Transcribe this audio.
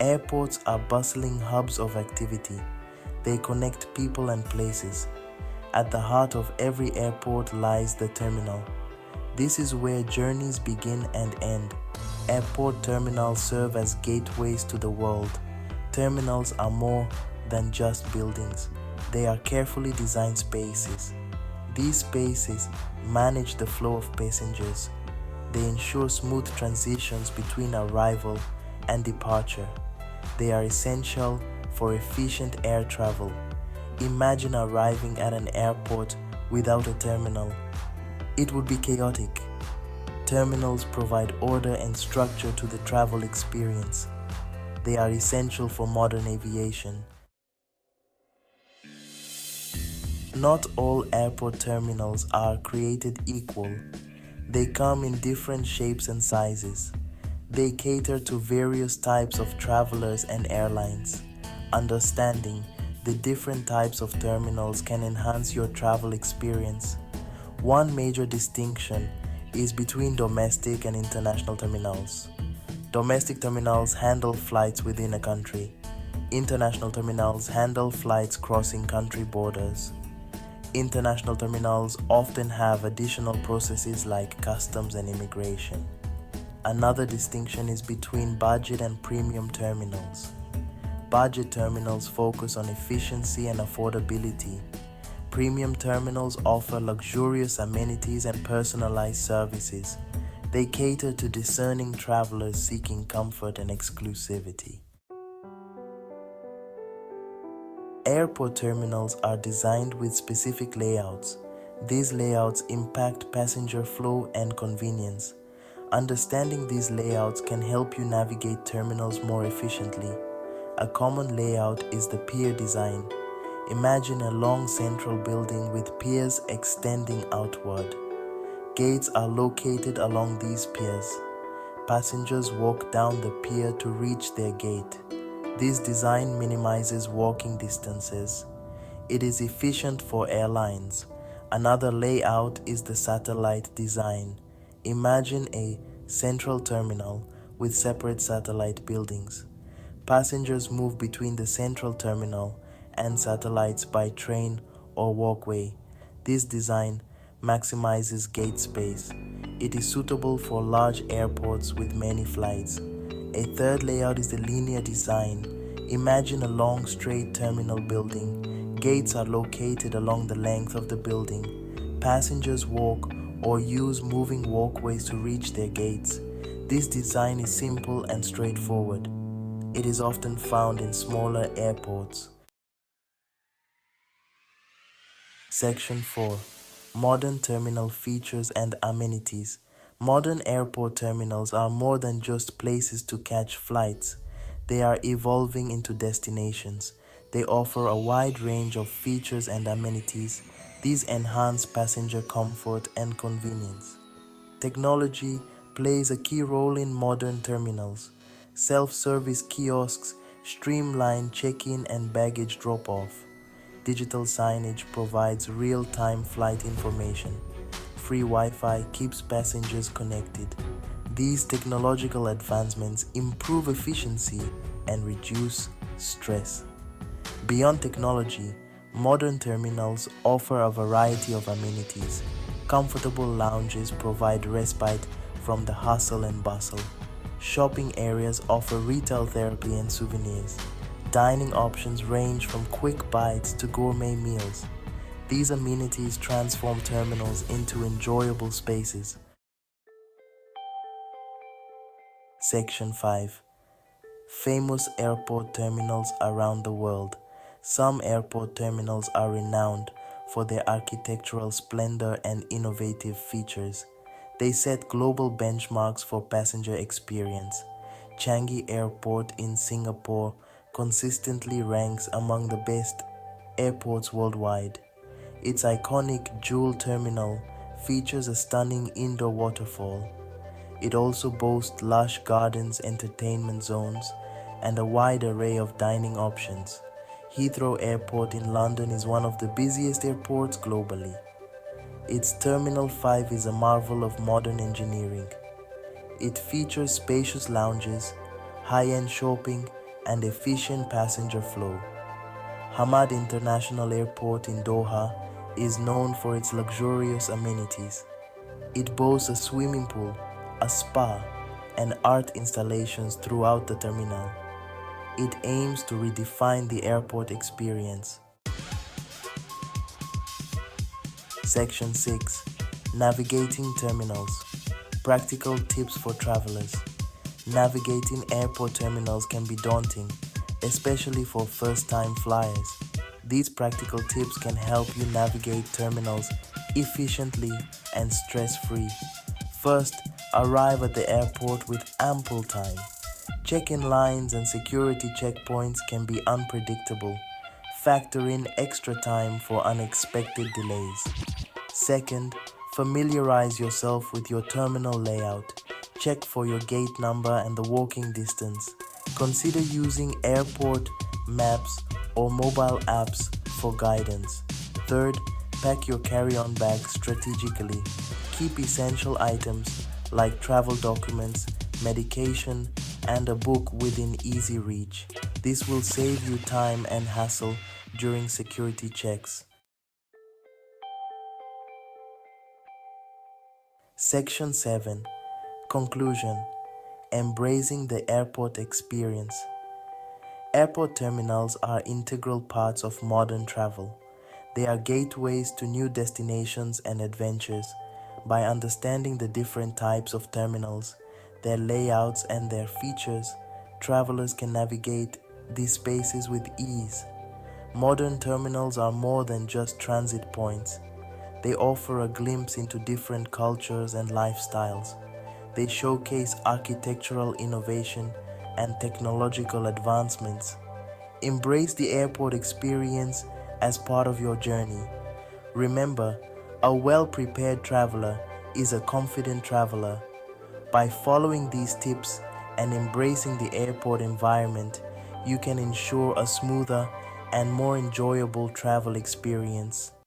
Airports are bustling hubs of activity. They connect people and places. At the heart of every airport lies the terminal. This is where journeys begin and end. Airport terminals serve as gateways to the world. Terminals are more than just buildings. They are carefully designed spaces. These spaces manage the flow of passengers. They ensure smooth transitions between arrival and departure. They are essential for efficient air travel. Imagine arriving at an airport without a terminal. It would be chaotic. Terminals provide order and structure to the travel experience. They are essential for modern aviation. Not all airport terminals are created equal. They come in different shapes and sizes. They cater to various types of travelers and airlines. Understanding the different types of terminals can enhance your travel experience. One major distinction is between domestic and international terminals. Domestic terminals handle flights within a country. International terminals handle flights crossing country borders. International terminals often have additional processes like customs and immigration. Another distinction is between budget and premium terminals. Budget terminals focus on efficiency and affordability. Premium terminals offer luxurious amenities and personalized services. They cater to discerning travelers seeking comfort and exclusivity. Airport terminals are designed with specific layouts. These layouts impact passenger flow and convenience. Understanding these layouts can help you navigate terminals more efficiently. A common layout is the pier design. Imagine a long central building with piers extending outward. Gates are located along these piers. Passengers walk down the pier to reach their gate. This design minimizes walking distances. It is efficient for airlines. Another layout is the satellite design. Imagine a central terminal with separate satellite buildings. Passengers move between the central terminal and satellites by train or walkway. This design maximizes gate space. It is suitable for large airports with many flights. A third layout is the linear design. Imagine a long straight terminal building. Gates are located along the length of the building. Passengers walk or use moving walkways to reach their gates. This design is simple and straightforward. It is often found in smaller airports. Section 4. Modern terminal features and amenities. Modern airport terminals are more than just places to catch flights. They are evolving into destinations. They offer a wide range of features and amenities. These enhance passenger comfort and convenience. Technology plays a key role in modern terminals. Self-service kiosks streamline check-in and baggage drop-off. Digital signage provides real-time flight information. Free Wi-Fi keeps passengers connected. These technological advancements improve efficiency and reduce stress. Beyond technology, modern terminals offer a variety of amenities. Comfortable lounges provide respite from the hustle and bustle. Shopping areas offer retail therapy and souvenirs. Dining options range from quick bites to gourmet meals. These amenities transform terminals into enjoyable spaces. Section 5. Famous airport terminals around the world. Some airport terminals are renowned for their architectural splendor and innovative features. They set global benchmarks for passenger experience. Changi Airport in Singapore consistently ranks among the best airports worldwide. Its iconic Jewel Terminal features a stunning indoor waterfall. It also boasts lush gardens, entertainment zones, and a wide array of dining options. Heathrow Airport in London is one of the busiest airports globally. Its Terminal 5 is a marvel of modern engineering. It features spacious lounges, high-end shopping, and efficient passenger flow. Hamad International Airport in Doha is known for its luxurious amenities. It boasts a swimming pool, a spa, and art installations throughout the terminal. It aims to redefine the airport experience. Section 6. Navigating terminals. Practical tips for travelers. Navigating airport terminals can be daunting, especially for first-time flyers. These practical tips can help you navigate terminals efficiently and stress-free. First, arrive at the airport with ample time. Check-in lines and security checkpoints can be unpredictable. Factor in extra time for unexpected delays. Second, familiarize yourself with your terminal layout. Check for your gate number and the walking distance. Consider using airport maps or mobile apps for guidance. Third, pack your carry-on bag strategically. Keep essential items like travel documents, medication, and a book within easy reach. This will save you time and hassle during security checks. Section 7. Conclusion. Embracing the airport experience. Airport terminals are integral parts of modern travel. They are gateways to new destinations and adventures. By understanding the different types of terminals, their layouts, and their features, travelers can navigate these spaces with ease. Modern terminals are more than just transit points. They offer a glimpse into different cultures and lifestyles. They showcase architectural innovation and technological advancements. Embrace the airport experience as part of your journey. Remember, a well-prepared traveler is a confident traveler. By following these tips and embracing the airport environment, you can ensure a smoother and more enjoyable travel experience.